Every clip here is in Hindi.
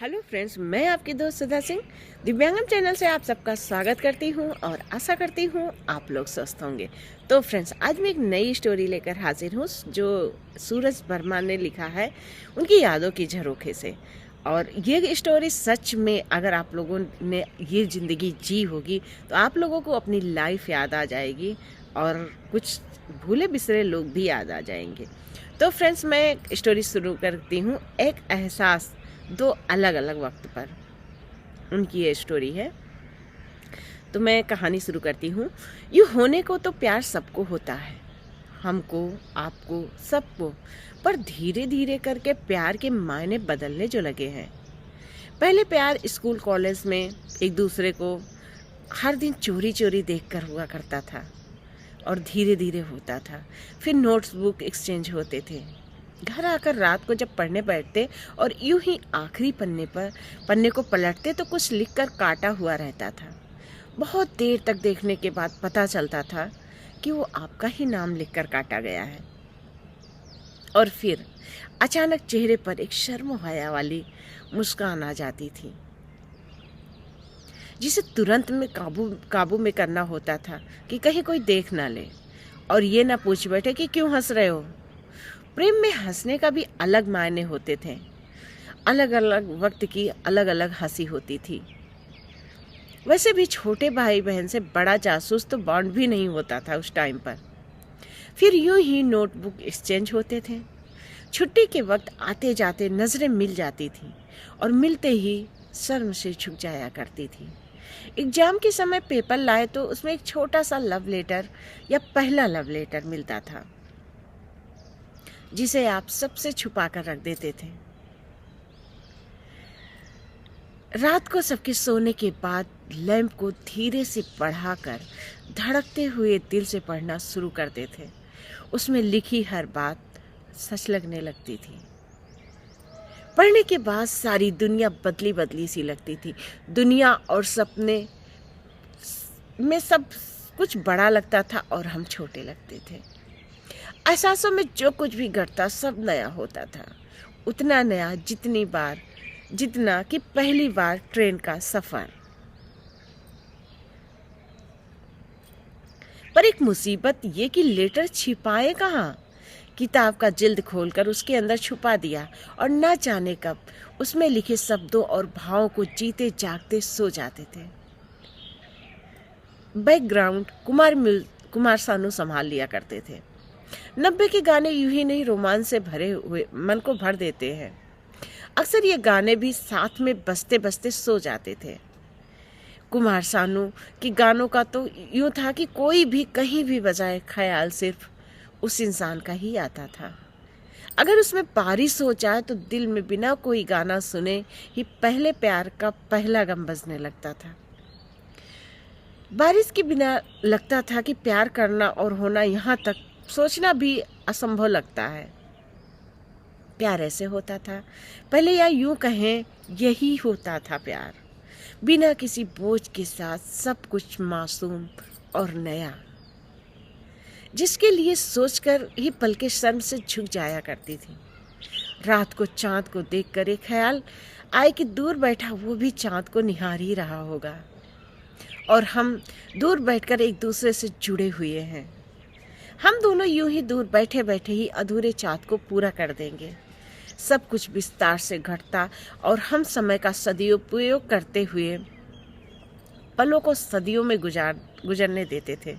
हेलो फ्रेंड्स, मैं आपकी दोस्त सुधा सिंह दिव्यांगम चैनल से आप सबका स्वागत करती हूं और आशा करती हूं आप लोग स्वस्थ होंगे। तो फ्रेंड्स, आज मैं एक नई स्टोरी लेकर हाजिर हूं जो सूरज वर्मा ने लिखा है उनकी यादों की झरोखे से। और ये स्टोरी सच में अगर आप लोगों ने ये ज़िंदगी जी होगी तो आप लोगों को अपनी लाइफ याद आ जाएगी और कुछ भूले बिसरे लोग भी याद आ जाएंगे। तो फ्रेंड्स, मैं स्टोरी शुरू करती हूँ। एक एहसास, दो अलग अलग वक्त पर, उनकी ये स्टोरी है। तो मैं कहानी शुरू करती हूँ। यूँ होने को तो प्यार सबको होता है, हमको, आपको, सबको। पर धीरे धीरे करके प्यार के मायने बदलने जो लगे हैं। पहले प्यार स्कूल कॉलेज में एक दूसरे को हर दिन चोरी चोरी देखकर हुआ करता था और धीरे धीरे होता था। फिर नोट्स बुक एक्सचेंज होते थे। घर आकर रात को जब पढ़ने बैठते और यूं ही आखिरी पन्ने को पलटते तो कुछ लिखकर काटा हुआ रहता था। बहुत देर तक देखने के बाद पता चलता था कि वो आपका ही नाम लिखकर काटा गया है। और फिर अचानक चेहरे पर एक शर्मोहाया वाली मुस्कान आ जाती थी जिसे तुरंत में काबू में करना होता था कि कहीं कोई देख ना ले और ये ना पूछ बैठे कि क्यों हंस रहे हो। प्रेम में हंसने का भी अलग मायने होते थे। अलग अलग वक्त की अलग अलग हंसी होती थी। वैसे भी छोटे भाई बहन से बड़ा जासूस तो बॉन्ड भी नहीं होता था उस टाइम पर। फिर यूं ही नोटबुक एक्सचेंज होते थे। छुट्टी के वक्त आते जाते नजरें मिल जाती थी और मिलते ही शर्म से झुक जाया करती थी। एग्जाम के समय पेपर लाए तो उसमें एक छोटा सा लव लेटर या पहला लव लेटर मिलता था जिसे आप सबसे छुपा कर रख देते थे। रात को सबके सोने के बाद लैंप को धीरे से बढ़ाकर धड़कते हुए दिल से पढ़ना शुरू करते थे। उसमें लिखी हर बात सच लगने लगती थी। पढ़ने के बाद सारी दुनिया बदली बदली सी लगती थी। दुनिया और सपने में सब कुछ बड़ा लगता था और हम छोटे लगते थे। एहसासों में जो कुछ भी घटता सब नया होता था। उतना नया जितना कि पहली बार ट्रेन का सफर। पर एक मुसीबत ये कि लेटर छिपाए कहाँ। किताब का जिल्द खोलकर उसके अंदर छुपा दिया और न जाने कब उसमें लिखे शब्दों और भावों को जीते जागते सो जाते थे। बैकग्राउंड कुमार सानू संभाल लिया करते थे। 90 के गाने यूं ही नहीं रोमांस से भरे हुए मन को भर देते हैं। अक्सर ये गाने भी साथ में बजते बजते सो जाते थे। कुमार सानू के गानों का तो यूं था कि कोई भी कहीं भी बजाए ख्याल सिर्फ उस इंसान का ही आता था। अगर उसमें बारिश हो जाए तो दिल में बिना कोई गाना सुने ही पहले प्यार का पहला गम बजने लगता था। बारिश के बिना लगता था कि प्यार करना और होना, यहाँ तक सोचना भी असंभव लगता है। प्यार ऐसे होता था पहले, या यूं कहें यही होता था प्यार, बिना किसी बोझ के साथ, सब कुछ मासूम और नया, जिसके लिए सोचकर ही पलकें शर्म से झुक जाया करती थी। रात को चांद को देखकर एक ख्याल आए कि दूर बैठा वो भी चांद को निहार ही रहा होगा और हम दूर बैठकर एक दूसरे से जुड़े हुए हैं। हम दोनों यूं ही दूर बैठे बैठे ही अधूरे चाँद को पूरा कर देंगे। सब कुछ विस्तार से घटता और हम समय का सदुपयोग करते हुए पलों को सदियों में गुजरने देते थे।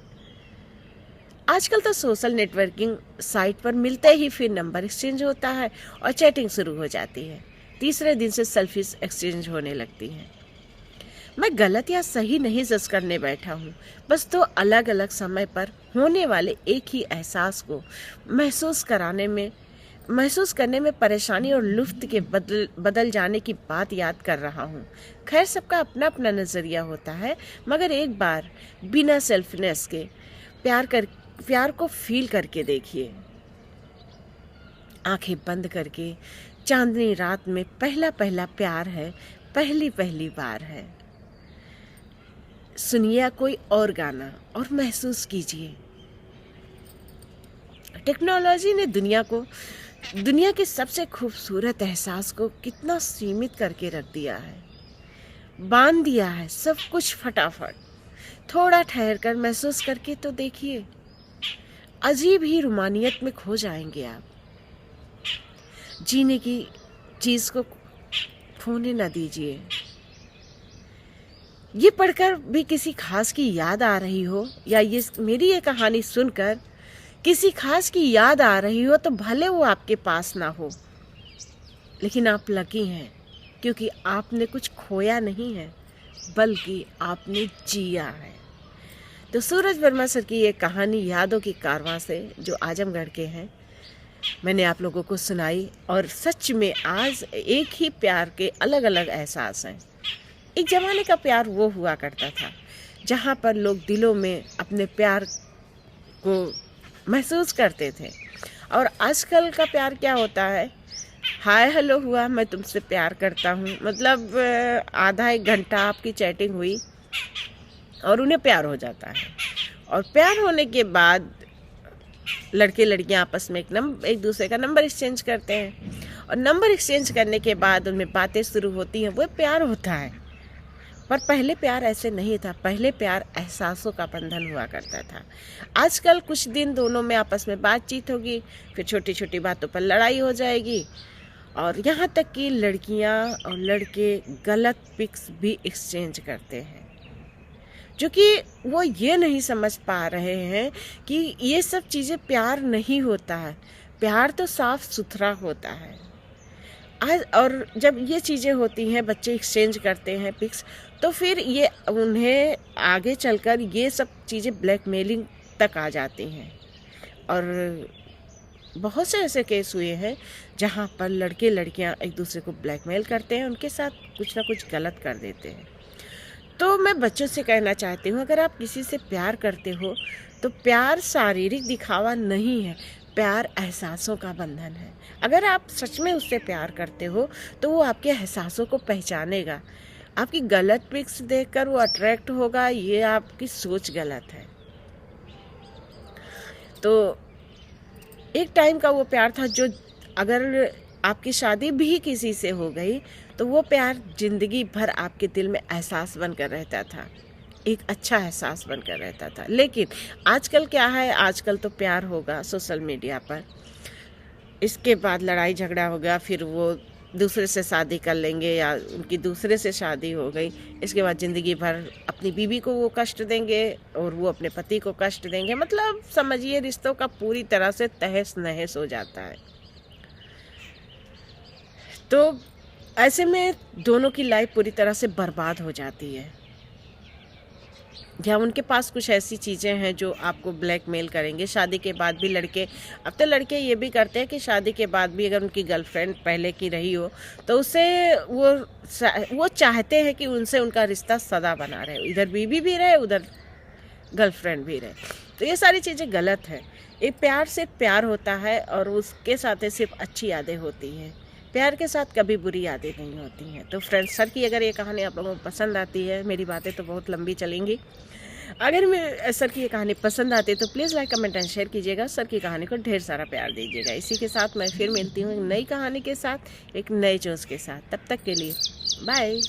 आजकल तो सोशल नेटवर्किंग साइट पर मिलते ही फिर नंबर एक्सचेंज होता है और चैटिंग शुरू हो जाती है। तीसरे दिन से सेल्फीज एक्सचेंज होने लगती हैं। मैं गलत या सही नहीं जज करने बैठा हूँ, बस दो अलग अलग समय पर होने वाले एक ही एहसास को महसूस करने में परेशानी और लुफ्त के बदल जाने की बात याद कर रहा हूँ। खैर, सबका अपना अपना नज़रिया होता है, मगर एक बार बिना सेल्फनेस के प्यार को फील करके देखिए। आंखें बंद करके चांदनी रात में पहला पहला प्यार है, पहली पहली बार है। सुनिए कोई और गाना और महसूस कीजिए। टेक्नोलॉजी ने दुनिया को दुनिया के सबसे खूबसूरत एहसास को कितना सीमित करके रख दिया है, बांध दिया है सब कुछ फटाफट। थोड़ा ठहर कर महसूस करके तो देखिए, अजीब ही रुमानियत में खो जाएंगे आप। जीने की चीज को खोने न दीजिए। ये पढ़कर भी किसी खास की याद आ रही हो, या मेरी ये कहानी सुनकर किसी खास की याद आ रही हो, तो भले वो आपके पास ना हो, लेकिन आप लकी हैं, क्योंकि आपने कुछ खोया नहीं है, बल्कि आपने जिया है। तो सूरज वर्मा सर की ये कहानी यादों की कारवां से, जो आजमगढ़ के हैं, मैंने आप लोगों को सुनाई। और सच में आज एक ही प्यार के अलग अलग एहसास हैं। एक ज़माने का प्यार वो हुआ करता था जहाँ पर लोग दिलों में अपने प्यार को महसूस करते थे। और आजकल का प्यार क्या होता है, हाय हेलो हुआ, मैं तुमसे प्यार करता हूँ, मतलब आधा एक घंटा आपकी चैटिंग हुई और उन्हें प्यार हो जाता है। और प्यार होने के बाद लड़के लड़कियां आपस में एक दूसरे का नंबर एक्सचेंज करते हैं, और नंबर एक्सचेंज करने के बाद उनमें बातें शुरू होती हैं, वो प्यार होता है। पर पहले प्यार ऐसे नहीं था, पहले प्यार एहसासों का बंधन हुआ करता था। आजकल कुछ दिन दोनों में आपस में बातचीत होगी, फिर छोटी छोटी बातों पर लड़ाई हो जाएगी, और यहाँ तक कि लड़कियाँ और लड़के गलत पिक्स भी एक्सचेंज करते हैं, जो कि वो ये नहीं समझ पा रहे हैं कि ये सब चीज़ें प्यार नहीं होता है। प्यार तो साफ सुथरा होता है। आज और जब ये चीज़ें होती हैं, बच्चे एक्सचेंज करते हैं पिक्स, तो फिर ये उन्हें आगे चलकर ये सब चीज़ें ब्लैकमेलिंग तक आ जाती हैं। और बहुत से ऐसे केस हुए हैं जहाँ पर लड़के लड़कियाँ एक दूसरे को ब्लैकमेल करते हैं, उनके साथ कुछ ना कुछ गलत कर देते हैं। तो मैं बच्चों से कहना चाहती हूँ, अगर आप किसी से प्यार करते हो तो प्यार शारीरिक दिखावा नहीं है, प्यार एहसासों का बंधन है। अगर आप सच में उससे प्यार करते हो तो वो आपके एहसासों को पहचानेगा। आपकी गलत पिक्स देखकर वो अट्रैक्ट होगा, ये आपकी सोच गलत है। तो एक टाइम का वो प्यार था, जो अगर आपकी शादी भी किसी से हो गई तो वो प्यार जिंदगी भर आपके दिल में एहसास बनकर रहता था, एक अच्छा एहसास बनकर रहता था। लेकिन आजकल क्या है, आजकल तो प्यार होगा सोशल मीडिया पर, इसके बाद लड़ाई झगड़ा होगा, फिर वो दूसरे से शादी कर लेंगे या उनकी दूसरे से शादी हो गई, इसके बाद ज़िंदगी भर अपनी बीवी को वो कष्ट देंगे और वो अपने पति को कष्ट देंगे। मतलब समझिए रिश्तों का पूरी तरह से तहस नहस हो जाता है। तो ऐसे में दोनों की लाइफ पूरी तरह से बर्बाद हो जाती है, या उनके पास कुछ ऐसी चीज़ें हैं जो आपको ब्लैकमेल करेंगे। शादी के बाद भी लड़के, अब तो लड़के ये भी करते हैं कि शादी के बाद भी अगर उनकी गर्लफ्रेंड पहले की रही हो तो उससे वो चाहते हैं कि उनसे उनका रिश्ता सदा बना रहे, इधर बीवी भी रहे उधर गर्लफ्रेंड भी रहे। तो ये सारी चीज़ें गलत है। एक प्यार से प्यार होता है और उसके साथ सिर्फ अच्छी यादें होती हैं, प्यार के साथ कभी बुरी यादें नहीं होती हैं। तो फ्रेंड्स, सर की अगर ये कहानी आप लोगों को पसंद आती है, मेरी बातें तो बहुत लंबी चलेंगी, अगर मैं सर की ये कहानी पसंद आती है तो please like comment and share कीजिएगा। सर की कहानी को ढेर सारा प्यार दीजिएगा। इसी के साथ मैं फिर मिलती हूँ एक नई कहानी के साथ, एक नए जोश के साथ। तब तक के लिए बाय।